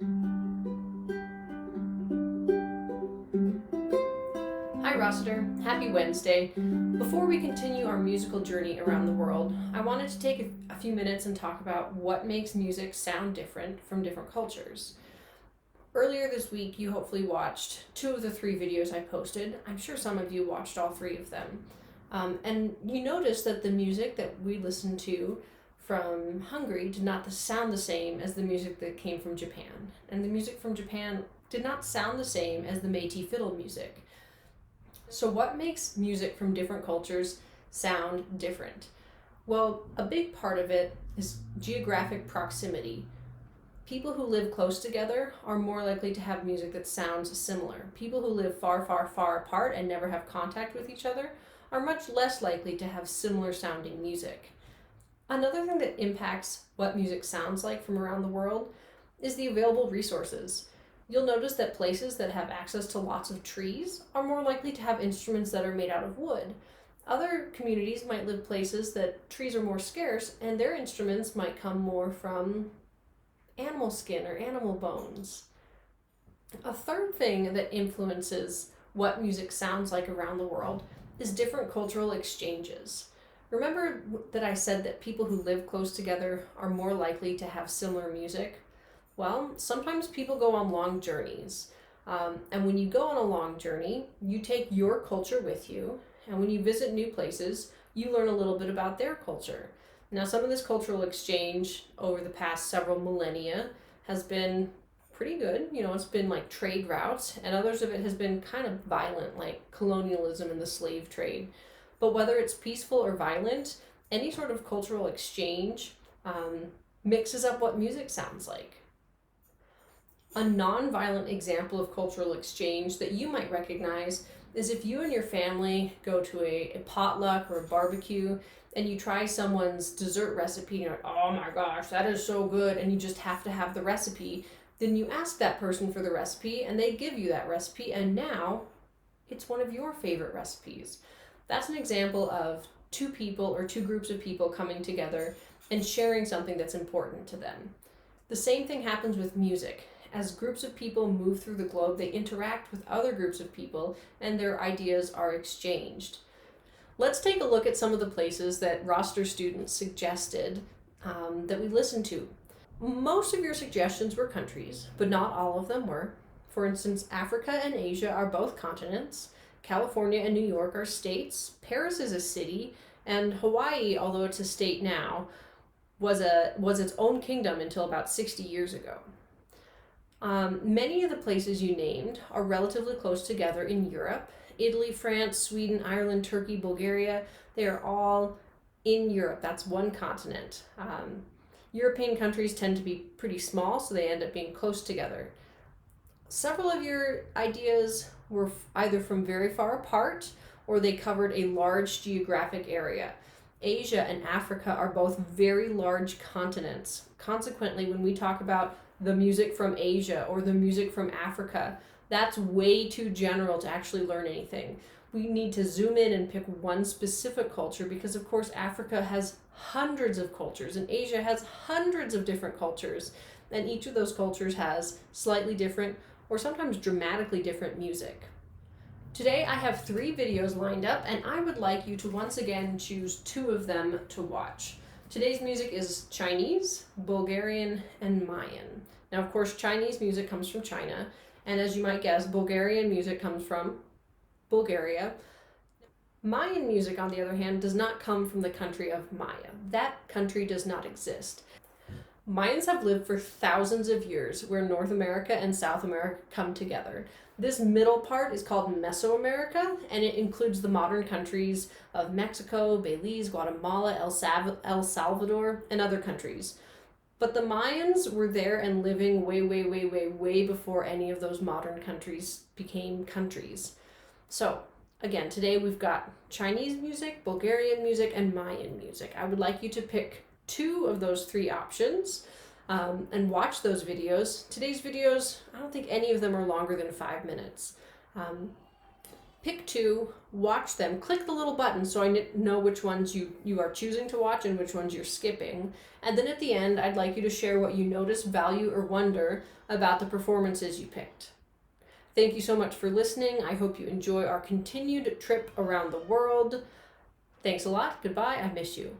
Hi Rossiter, happy Wednesday. Before we continue our musical journey around the world, I wanted to take a few minutes and talk about what makes music sound different from different cultures. Earlier this week, you hopefully watched two of the three videos I posted. I'm sure some of you watched all three of them. And you noticed that the music that we listened to from Hungary did not sound the same as the music that came from Japan. And the music from Japan did not sound the same as the Métis fiddle music. So, what makes music from different cultures sound different? Well, a big part of it is geographic proximity. People who live close together are more likely to have music that sounds similar. People who live far, far, far apart and never have contact with each other are much less likely to have similar sounding music. Another thing that impacts what music sounds like from around the world is the available resources. You'll notice that places that have access to lots of trees are more likely to have instruments that are made out of wood. Other communities might live places that trees are more scarce and their instruments might come more from animal skin or animal bones. A third thing that influences what music sounds like around the world is different cultural exchanges. Remember that I said that people who live close together are more likely to have similar music? Well, sometimes people go on long journeys. And when you go on a long journey, you take your culture with you. And when you visit new places, you learn a little bit about their culture. Now, some of this cultural exchange over the past several millennia has been pretty good. It's been like trade routes, and others of it has been kind of violent, like colonialism and the slave trade. But whether it's peaceful or violent, any sort of cultural exchange mixes up what music sounds like. A non-violent example of cultural exchange that you might recognize is if you and your family go to a potluck or a barbecue and you try someone's dessert recipe and you're like, oh my gosh, that is so good, and you just have to have the recipe, then you ask that person for the recipe and they give you that recipe, and now it's one of your favorite recipes. That's an example of two people or two groups of people coming together and sharing something that's important to them. The same thing happens with music. As groups of people move through the globe, they interact with other groups of people and their ideas are exchanged. Let's take a look at some of the places that roster students suggested that we listened to. Most of your suggestions were countries, but not all of them were. For instance, Africa and Asia are both continents. California and New York are states. Paris is a city, and Hawaii, although it's a state now, was its own kingdom until about 60 years ago. Many of the places you named are relatively close together in Europe. Italy, France, Sweden, Ireland, Turkey, Bulgaria, they are all in Europe. That's one continent. European countries tend to be pretty small, so they end up being close together. Several of your ideas were either from very far apart or they covered a large geographic area. Asia and Africa are both very large continents. Consequently, when we talk about the music from Asia or the music from Africa, that's way too general to actually learn anything. We need to zoom in and pick one specific culture because, of course, Africa has hundreds of cultures and Asia has hundreds of different cultures, and each of those cultures has slightly different or sometimes dramatically different music. Today I have 3 videos lined up and I would like you to once again choose 2 of them to watch. Today's music is Chinese, Bulgarian, and Mayan. Now, of course, Chinese music comes from China, and as you might guess, Bulgarian music comes from Bulgaria. Mayan music, on the other hand, does not come from the country of Maya. That country does not exist. Mayans have lived for thousands of years where North America and South America come together. This middle part is called Mesoamerica, and it includes the modern countries of Mexico, Belize, Guatemala, El Salvador, and other countries. But the Mayans were there and living way before any of those modern countries became countries. So, again, today we've got Chinese music, Bulgarian music, and Mayan music. I would like you to pick 2 of those 3 options and watch those videos. Today's videos, I don't think any of them are longer than 5 minutes. Pick two, watch them, click the little button so I know which ones you are choosing to watch and which ones you're skipping. And then at the end, I'd like you to share what you notice, value, or wonder about the performances you picked. Thank you so much for listening. I hope you enjoy our continued trip around the world. Thanks a lot. Goodbye. I miss you.